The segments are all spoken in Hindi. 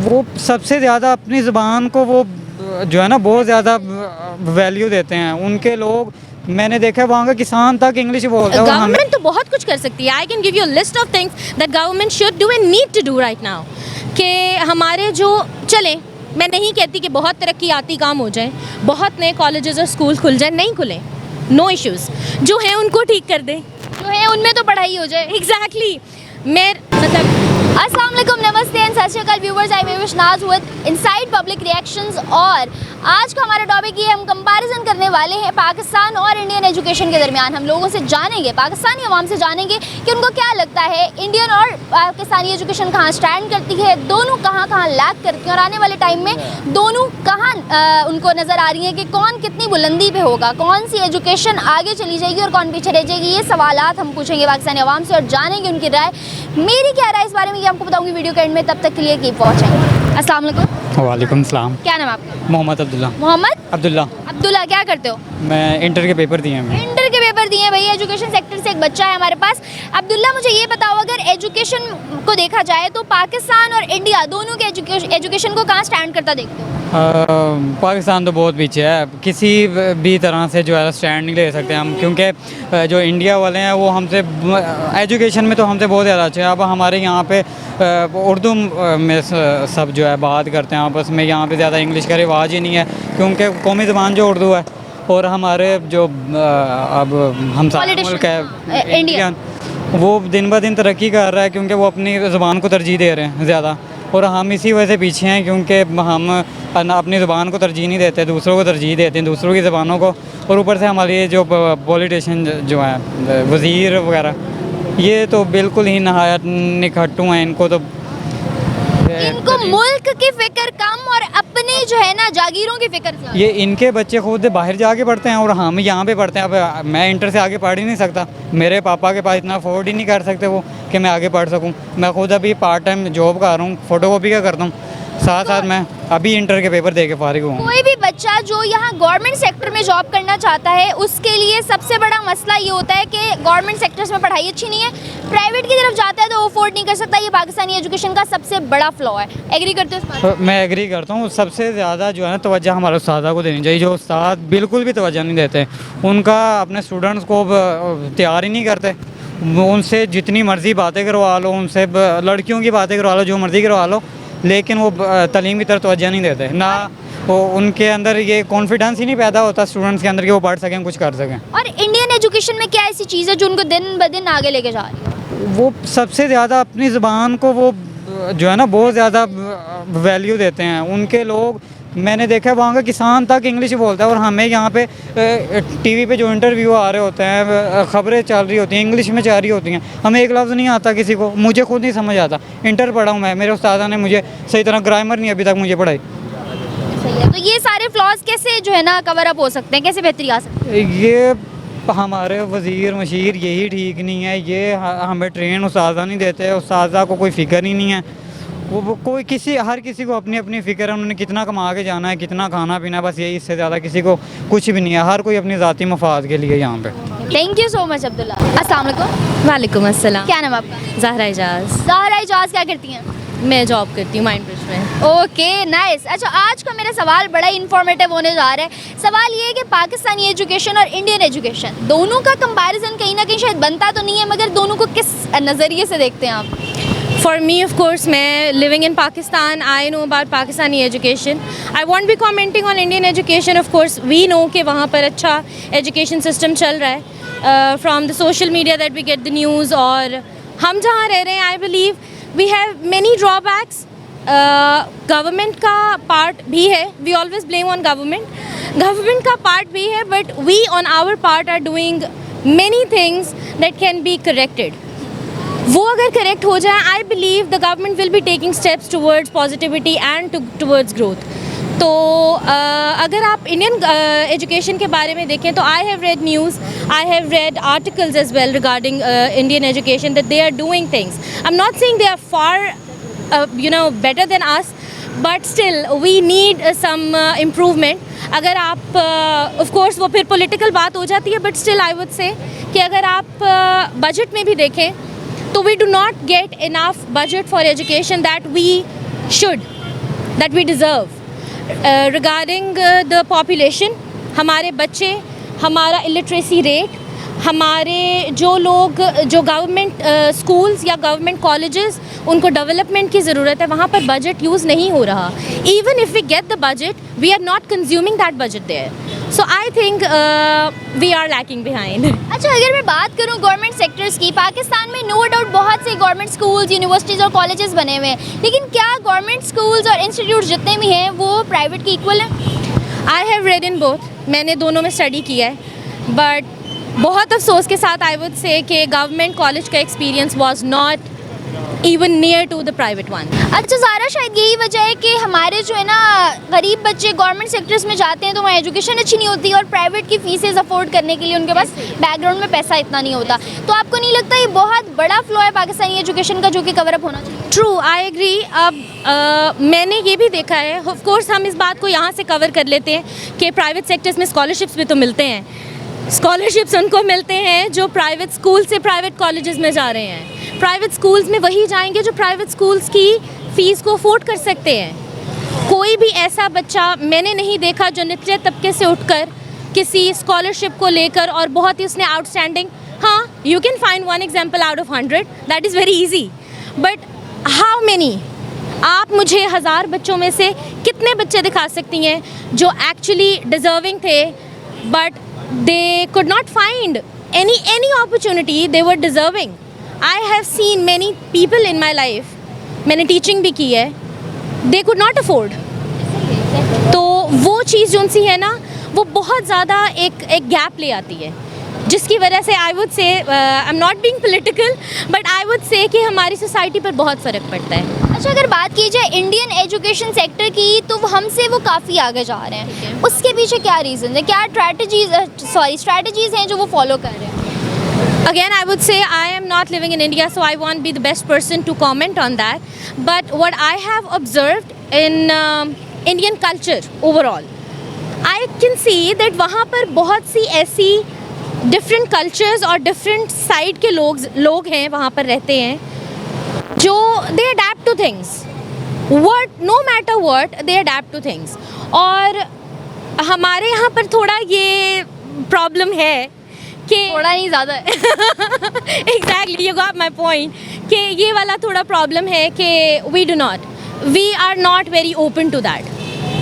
वो सबसे ज़्यादा अपनी ज़ुबान को वो जो है ना बहुत ज़्यादा वैल्यू देते हैं। उनके लोग मैंने देखा है वहाँ का किसान तक इंग्लिश बोलता है और हमें गवर्नमेंट तो बहुत कुछ कर सकती है। I can give you list of things that government should do and need to do right now. कि हमारे जो चले, मैं नहीं कहती कि बहुत तरक्कीयाती काम हो जाए, बहुत नए कॉलेजेस और स्कूल खुल जाए, नहीं खुले, नो इश्यूज़, जो हैं उनको ठीक कर दें, जो है उनमें तो पढ़ाई हो जाए। एग्जैक्टली मैं मतलब अस्सलाम वालेकुम, नमस्ते and Sat Sri Akal viewers, I am Vishnaj with inside public reactions. और आज का हमारा टॉपिक ये, हम कंपैरिजन करने वाले हैं पाकिस्तान और इंडियन एजुकेशन के दरमियान। हम लोगों से जानेंगे, पाकिस्तानी अवाम से जानेंगे कि उनको क्या लगता है इंडियन और पाकिस्तानी एजुकेशन कहाँ स्टैंड करती है, दोनों कहाँ कहाँ लैग करती हैं और आने वाले टाइम में दोनों कहाँ उनको नज़र आ रही हैं कि कौन कितनी बुलंदी पे होगा, कौन सी एजुकेशन आगे चली जाएगी और कौन पीछे रह जाएगी। ये सवालात हम पूछेंगे पाकिस्तानी अवाम से और जानेंगे उनकी राय। मेरी क्या राय इस बारे में ये आपको बताऊंगी वीडियो के एंड में। तब तक के लिए कीप वॉचिंग। अस्सलाम वालेकुम। वालेकुम सलाम। क्या नाम है आपका? मोहम्मद अब्दुल्ला। मोहम्मद अब्दुल्ला। अब्दुल्ला, क्या करते हो? मैं इंटर के पेपर दिए हैं। इंटर के पेपर दिए भैया, एजुकेशन सेक्टर से एक बच्चा है हमारे पास। अब्दुल्ला, मुझे ये बताओ, अगर एजुकेशन को देखा जाए तो पाकिस्तान और इंडिया दोनों के एजुकेशन को कहाँ स्टैंड करता देखते हो? पाकिस्तान तो बहुत पीछे है, किसी भी तरह से जो है स्टैंड नहीं ले सकते हम, क्योंकि जो इंडिया वाले हैं वो हमसे एजुकेशन में तो हमसे बहुत ज़्यादा अच्छे हैं। अब हमारे यहाँ पे उर्दू में सब जो है बात करते हैं आपस में, यहाँ पे ज़्यादा इंग्लिश का रिवाज ही नहीं है, क्योंकि कौमी ज़बान जो उर्दू है। और हमारे जो अब हम मुल्क है इंडिया, वो दिन ब दिन तरक्की कर रहा है, क्योंकि वो अपनी ज़बान को तरजीह दे रहे हैं ज़्यादा, और हम इसी वजह से पीछे हैं, क्योंकि हम अपनी ज़बान को तरजीह नहीं देते, दूसरों को तरजीह देते हैं, दूसरों की ज़बानों को। और ऊपर से हमारे जो पॉलिटिशियन जो हैं, वज़ीर वगैरह, ये तो बिल्कुल ही नहायत निकट्टू हैं। इनको मुल्क की फिक्र कम और अपने जो है ना जागीरों की फिक्र ज़्यादा। ये इनके बच्चे खुद बाहर जाके पढ़ते हैं और हम यहाँ पे पढ़ते हैं। अब मैं इंटर से आगे पढ़ ही नहीं सकता, मेरे पापा के पास इतना अफोर्ड ही नहीं कर सकते वो कि मैं आगे पढ़ सकूँ। मैं खुद अभी पार्ट टाइम जॉब कर रहा हूँ, फ़ोटोकॉपी का करता हूँ, साथ साथ मैं अभी इंटर के पेपर दे के फारिग हुआ हूँ। कोई भी बच्चा जो यहाँ गवर्नमेंट सेक्टर में जॉब करना चाहता है, उसके लिए सबसे बड़ा मसला ये होता है कि गवर्नमेंट सेक्टर्स में पढ़ाई अच्छी नहीं है, प्राइवेट की तरफ जाता है तो अफोर्ड नहीं कर सकता। ये पाकिस्तानी एजुकेशन का सबसे बड़ा फ्लॉ है। एग्री करते हो इस बात से? मैं एग्री करता हूँ। सबसे ज़्यादा जो है ना तवज्जो हमारे उस्तादा को देनी चाहिए। जो उस्ताद बिल्कुल भी तवज्जो नहीं देते, उनका अपने स्टूडेंट्स को तैयार ही नहीं करते। उनसे जितनी मर्ज़ी बातें करवा लो, उनसे लड़कियों की बातें करवा लो, जो मर्ज़ी करवा लो, लेकिन वो तालीम की तरफ तवज्जो नहीं देते ना। वो उनके अंदर ये कॉन्फिडेंस ही नहीं पैदा होता स्टूडेंट्स के अंदर कि वो पढ़ सकें, कुछ कर सकें। और इंडियन एजुकेशन में क्या ऐसी चीज़ है जो उनको दिन ब दिन आगे लेके जा रही है? वो सबसे ज़्यादा अपनी ज़ुबान को वो जो है ना बहुत ज़्यादा वैल्यू देते हैं। उनके लोग मैंने देखा है वहाँ का किसान तक इंग्लिश बोलता है, और हमें यहाँ पे टीवी पे जो इंटरव्यू आ रहे होते हैं, ख़बरें चल रही होती हैं, इंग्लिश में जा रही होती हैं, हमें एक लफ्ज़ नहीं आता किसी को। मुझे खुद नहीं समझ आता, इंटर पढ़ा हूँ मैं, मेरे उस्तादा ने मुझे सही तरह ग्रामर नहीं अभी तक मुझे पढ़ाई। सही है, तो ये सारे फ्लॉज कैसे जो है ना कवर अप हो सकते हैं, कैसे बेहतरी आ सकती है? ये हमारे वज़ीर मशीर यही ठीक नहीं है। ये हमें ट्रेन उस्तादा नहीं देते, उस्तादा को कोई फ़िक्र ही नहीं है। वो कोई हर किसी को अपनी अपनी फ़िक्र है, उन्होंने कितना कमा के जाना है, कितना खाना पीना है, बस यही, इससे ज़्यादा किसी को कुछ भी नहीं है। हर कोई अपनी ज़ाती मफाद के लिए यहाँ पे। Thank you so much Abdullah. अस्सलाम वालेकुम। वालेकुम अस्सलाम। क्या नाम है आपका? ज़हरा एजाज। ज़हरा एजाज, क्या करती हैं? मैं जॉब करती हूँ माइंड ब्रिज में। Okay nice. अच्छा, आज का मेरा सवाल बड़ा इन्फॉर्मेटिव होने जा रहा है। सवाल ये है कि पाकिस्तानी एजुकेशन और इंडियन एजुकेशन दोनों का कंपैरिजन कहीं ना कहीं शायद बनता तो नहीं है, मगर दोनों को किस नज़रिए से देखते हैं आप? For me, of course, मैं living in Pakistan, I know about Pakistani education. I won't be commenting on Indian education. Of course, we know कि वहाँ पर अच्छा education system चल रहा है. From the social media that we get the news, और हम जहाँ रह रहे हैं, I believe we have many drawbacks. Government का part भी है. We always blame on government. Government का part भी है, but we on our part are doing many things that can be corrected. वो अगर करेक्ट हो जाए, I believe the government will be taking steps towards positivity and towards growth. तो अगर आप इंडियन एजुकेशन के बारे में देखें तो I have read news, I have read articles as well regarding Indian education that they are doing things. I am not saying they are far better than us, but still we need some improvement। अगर आप of course वो फिर political बात हो जाती है, but still I would say कि अगर आप budget में भी देखें तो we do not get enough budget for education that we should। that we deserve. Regarding the population, हमारे बच्चे, हमारा illiteracy rate, हमारे जो लोग जो गवर्नमेंट स्कूल्स या गवर्नमेंट कॉलेजेस उनको डेवलपमेंट की ज़रूरत है, वहाँ पर बजट यूज़ नहीं हो रहा. Even if we get the budget, we are not consuming that budget there. So I think we are lacking behind. अच्छा, अगर मैं बात करूं गवर्नमेंट सेक्टर्स की, पाकिस्तान में नो डाउट बहुत से गवर्नमेंट स्कूल्स, यूनिवर्सिटीज़ और कॉलेजेस बने हुए हैं, लेकिन क्या गवर्नमेंट स्कूल्स और इंस्टीट्यूट जितने भी हैं वो प्राइवेट के इक्वल हैं? आई हैव रेड इन बोथ. मैंने दोनों में स्टडी किया है, बट बहुत अफसोस के साथ आई वुड से कि गवर्नमेंट कॉलेज का experience was not even near to the private one. अच्छा ज़ारा, शायद यही वजह है कि हमारे जो है ना गरीब बच्चे गवर्नमेंट सेक्टर्स में जाते हैं तो वहाँ एजुकेशन अच्छी नहीं होती और प्राइवेट की फीसेज अफोर्ड करने के लिए उनके पास बैकग्राउंड में पैसा इतना नहीं होता. तो आपको नहीं लगता ये बहुत बड़ा फ्लॉ है पाकिस्तानी एजुकेशन का जो कि कवर अप होना चाहिए? True, I agree. अब मैंने ये भी देखा है, ऑफ कोर्स हम इस बात को यहाँ से कवर कर लेते हैं कि प्राइवेट सेक्टर्स में स्कॉलरशिप्स भी तो मिलते हैं. स्कॉलरशिप्स उनको मिलते हैं जो प्राइवेट स्कूल से प्राइवेट कॉलेजेस में जा रहे हैं. प्राइवेट स्कूल्स में वही जाएंगे जो प्राइवेट स्कूल्स की फ़ीस को अफोर्ड कर सकते हैं. कोई भी ऐसा बच्चा मैंने नहीं देखा जो निचले तबके से उठकर किसी स्कॉलरशिप को लेकर और बहुत ही उसने आउटस्टैंडिंग, हाँ you can find one example out of 100, that is very easy, but how many? आप मुझे 1000 बच्चों में से कितने बच्चे दिखा सकती हैं जो एक्चुअली डिज़र्विंग थे but they could not find any opportunity, they were deserving. I have seen many people in my life, मैंने टीचिंग भी की है, they could not afford. तो वो चीज़ जो उनसी है ना, वो बहुत ज़्यादा एक गैप ले आती है, जिसकी वजह से आई वुड से, आई am not being political, but I would say कि हमारी सोसाइटी पर बहुत फ़र्क पड़ता है. अच्छा, अगर बात की जाए इंडियन एजुकेशन सेक्टर की तो हमसे वो काफ़ी आगे जा रहे हैं. उसके पीछे क्या रीज़न है, क्या स्ट्रैटेजीज़ हैं जो वो फॉलो कर रहे हैं? Again, I would say I am not living in India, so I won't be the best person to comment on that. But what I have observed in Indian culture overall, I can see that वहाँ पर बहुत सी ऐसी different cultures और different side के लोग हैं, वहाँ पर रहते हैं, जो they adapt to things. No matter what, they adapt to things. और हमारे यहाँ पर थोड़ा ये प्रॉब्लम है कि थोड़ा नहीं ज़्यादा है. Exactly, you got my point, कि ये वाला थोड़ा प्रॉब्लम है कि we are not very open to that.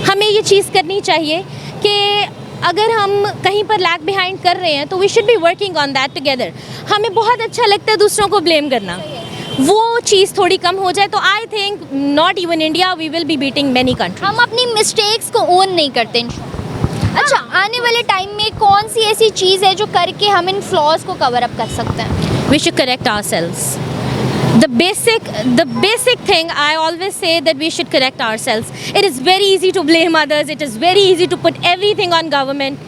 हमें ये चीज़ करनी चाहिए कि अगर हम कहीं पर लैग बिहाइंड कर रहे हैं तो we should be working on that together. हमें बहुत अच्छा लगता है दूसरों को ब्लेम करना, वो चीज़ थोड़ी कम हो जाए तो I think not even India, we will be beating many countries. हम अपनी मिस्टेक्स को ओन नहीं करते. अच्छा, आने वाले टाइम में कौन सी ऐसी चीज़ है जो करके हम इन फ्लॉज को कवर अप कर सकते हैं? We should correct ourselves. The basic thing I always say that we should correct ourselves. It is very easy to blame others. It is very easy to put everything on government.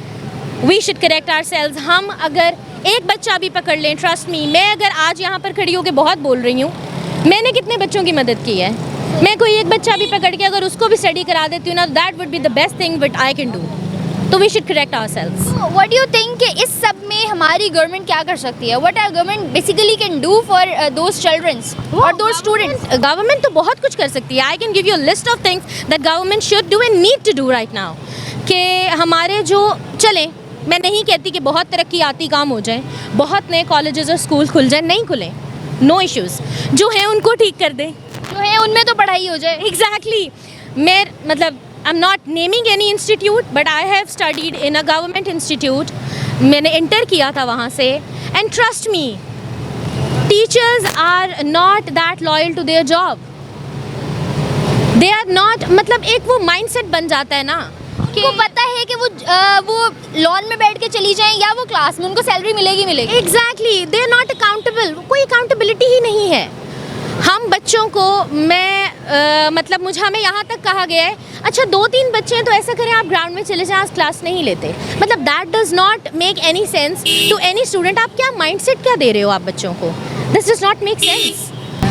We should correct ourselves. हम अगर एक बच्चा भी पकड़ लें, trust me, मैं अगर आज यहाँ पर खड़ी होकर बहुत बोल रही हूँ, मैंने कितने बच्चों की मदद की है. मैं कोई एक बच्चा भी पकड़ के अगर उसको भी स्टडी करा देती हूँ ना, that would be the best thing which I can do. तो we should correct ourselves. What do you think कि इस सब में हमारी गवर्नमेंट क्या कर सकती है? What are government basically can do for those childrens और दोज स्टूडेंट्स? गवर्नमेंट तो बहुत कुछ कर सकती है. I can give you a list of things that government should do and need to do right now. कि हमारे जो चले, मैं नहीं कहती कि बहुत तरक्कीयाती काम हो जाए, बहुत नए कॉलेजेस और स्कूल खुल जाए, नहीं खुलें, नो इश्यूज़. जो हैं उनको ठीक कर दें, जो है उनमें तो पढ़ाई हो जाए. एग्जैक्टली. मैं मतलब I'm not naming any institute, but I have studied in a government institute. मैंने इंटर किया था वहाँ से, and trust me, teachers are not that loyal to their job. They are not, मतलब एक वो mindset बन जाता है ना कि उनको पता है कि वो लॉन में बैठ के चली जाएं या वो क्लास में, उनको सैलरी मिलेगी. Exactly, they are not accountable. कोई accountability ही नहीं है. हम बच्चों को मतलब हमें यहाँ तक कहा गया है, अच्छा 2-3 बच्चे हैं तो ऐसा करें आप ग्राउंड में चले जाएं, आज क्लास नहीं लेते. मतलब that does not make any sense to any student. आप क्या माइंडसेट क्या दे रहे हो आप बच्चों को? This does not make sense.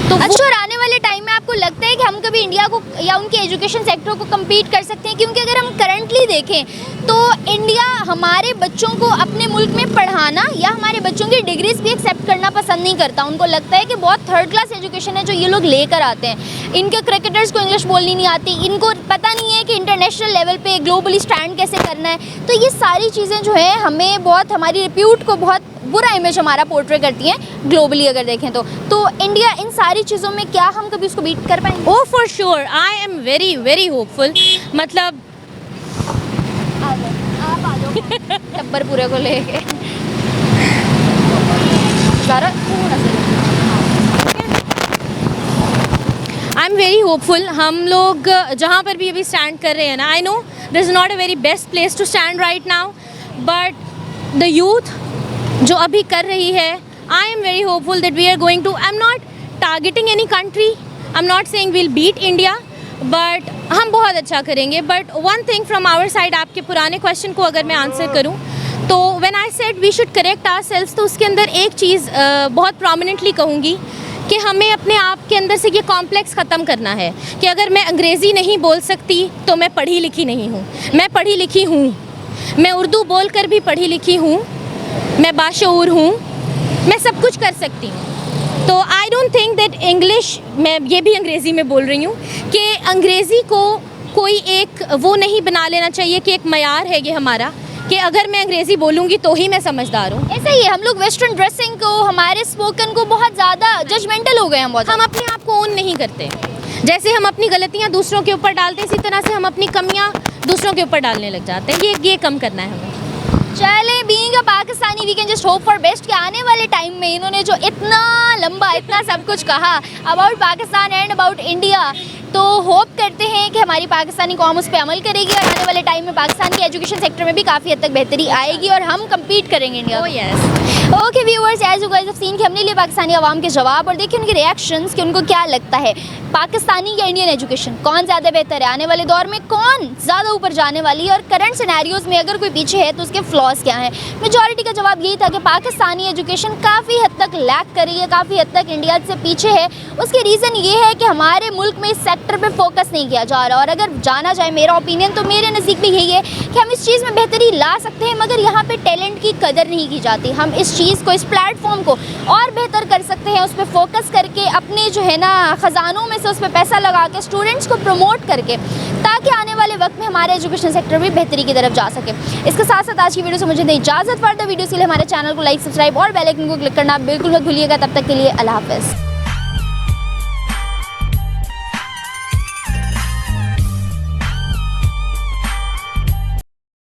तो अच्छा, और आने वाले टाइम में आपको लगता है कि हम कभी इंडिया को या उनके एजुकेशन सेक्टर को कम्पीट कर सकते हैं? क्योंकि अगर हम करंटली देखें तो इंडिया हमारे बच्चों को अपने मुल्क में पढ़ाना या हमारे बच्चों की डिग्रीज भी एक्सेप्ट करना पसंद नहीं करता। उनको लगता है कि बहुत थर्ड क्लास एजुकेशन है जो ये लोग लेकर आते हैं। इनके क्रिकेटर्स को इंग्लिश बोलनी नहीं आती, इनको पता नहीं है कि इंटरनेशनल लेवल पे ग्लोबली स्टैंड कैसे करना है। तो ये सारी चीज़ें जो है हमें बहुत, हमारी रिप्यूट को बहुत बुरा इमेज हमारा पोर्ट्रे करती हैं ग्लोबली अगर देखें तो इंडिया इन सारी चीज़ों में क्या हम कभी उसको बीट कर पाएंगे? Oh for sure, I am very very hopeful. मतलब आप आ जाओ टब्बर पूरे को लेके ज़रा थोड़ा सा। आई एम वेरी होपफुल। हम लोग जहाँ पर भी अभी स्टैंड कर रहे हैं ना, I know this is not a very best place to stand right now, but the youth जो अभी कर रही है, I am very hopeful that we are going to, I am not targeting any country, I am not saying will beat India, but हम बहुत अच्छा करेंगे। But one thing from our side, आपके पुराने क्वेश्चन को अगर मैं आंसर करूँ तो when I said we should correct ourselves, तो उसके अंदर एक चीज़ बहुत प्रोमिनेंटली कहूँगी कि हमें अपने आप के अंदर से ये कॉम्प्लेक्स ख़त्म करना है कि अगर मैं अंग्रेज़ी नहीं बोल सकती तो मैं पढ़ी लिखी नहीं हूँ। मैं पढ़ी लिखी हूँ, मैं उर्दू बोल कर भी पढ़ी लिखी हूँ, मैं बाशऊर हूँ, मैं सब कुछ कर सकती हूँ। तो I don't think that English, मैं ये भी अंग्रेज़ी में बोल रही हूँ, कि अंग्रेज़ी को कोई एक वो नहीं बना लेना चाहिए कि एक मयार है ये हमारा, कि अगर मैं अंग्रेज़ी बोलूँगी तो ही मैं समझदार हूँ। ऐसा ही है, हम लोग वेस्टर्न ड्रेसिंग को, हमारे स्पोकन को बहुत ज़्यादा जजमेंटल हो गए हैं बहुत। हम अपने आप को ओन नहीं करते। जैसे हम अपनी गलतियाँ दूसरों के ऊपर डालते हैं, इसी तरह से हम अपनी कमियाँ दूसरों के ऊपर डालने लग जाते हैं। ये कम करना है हमें। चले, being a Pakistani we can just hope for best कि आने वाले टाइम में इन्होंने जो इतना लंबा इतना सब कुछ कहा about Pakistan and about India, तो होप करते हैं कि हमारी पाकिस्तानी कौम उस पर अमल करेगी और आने वाले टाइम में पाकिस्तान के एजुकेशन सेक्टर में भी काफ़ी हद तक बेहतरी आएगी और हम कम्पीट करेंगे India. Oh yes. Okay viewers, as you guys have seen कि हमने लिए पाकिस्तानी आवाम के जवाब और देखिए उनके रिएक्शंस कि उनको क्या लगता है पाकिस्तानी या इंडियन एजुकेशन कौन ज़्यादा बेहतर है, आने वाले दौर में कौन ज़्यादा ऊपर जाने वाली है और करंट सिनेरियोज़ में अगर कोई पीछे है तो उसके फ्लॉज क्या हैं। मेजॉरिटी का जवाब यही था कि पाकिस्तानी एजुकेशन काफ़ी हद तक लैक कर रही है, काफ़ी हद तक इंडिया से पीछे है। उसकी रीज़न ये है कि हमारे मुल्क में इस सेक्टर पर फोकस नहीं किया जा रहा और अगर जाना जाए मेरा ओपिनियन तो मेरे नज़दीक भी यही है कि हम इस चीज़ में बेहतरी ला सकते हैं मगर यहाँ पे टैलेंट की कदर नहीं की जाती। हम इस चीज़ को, इस प्लेटफॉर्म को और बेहतर कर सकते हैं, उस पर फोकस करके अपने जो है ना ख़जानों में से उस पर पैसा लगा के स्टूडेंट्स को प्रमोट करके, ताकि आने वाले वक्त में हमारे एजुकेशन सेक्टर भी बेहतरी की तरफ जा सके। इसके साथ साथ आज की वीडियो से मुझे दें इजाज़त। फर्दर वीडियोज़ के लिए हमारे चैनल को लाइक, सब्सक्राइब और बेल आइकन को क्लिक करना बिल्कुल मत भूलिएगा। तब तक के लिए अल्लाह हाफ़िज़।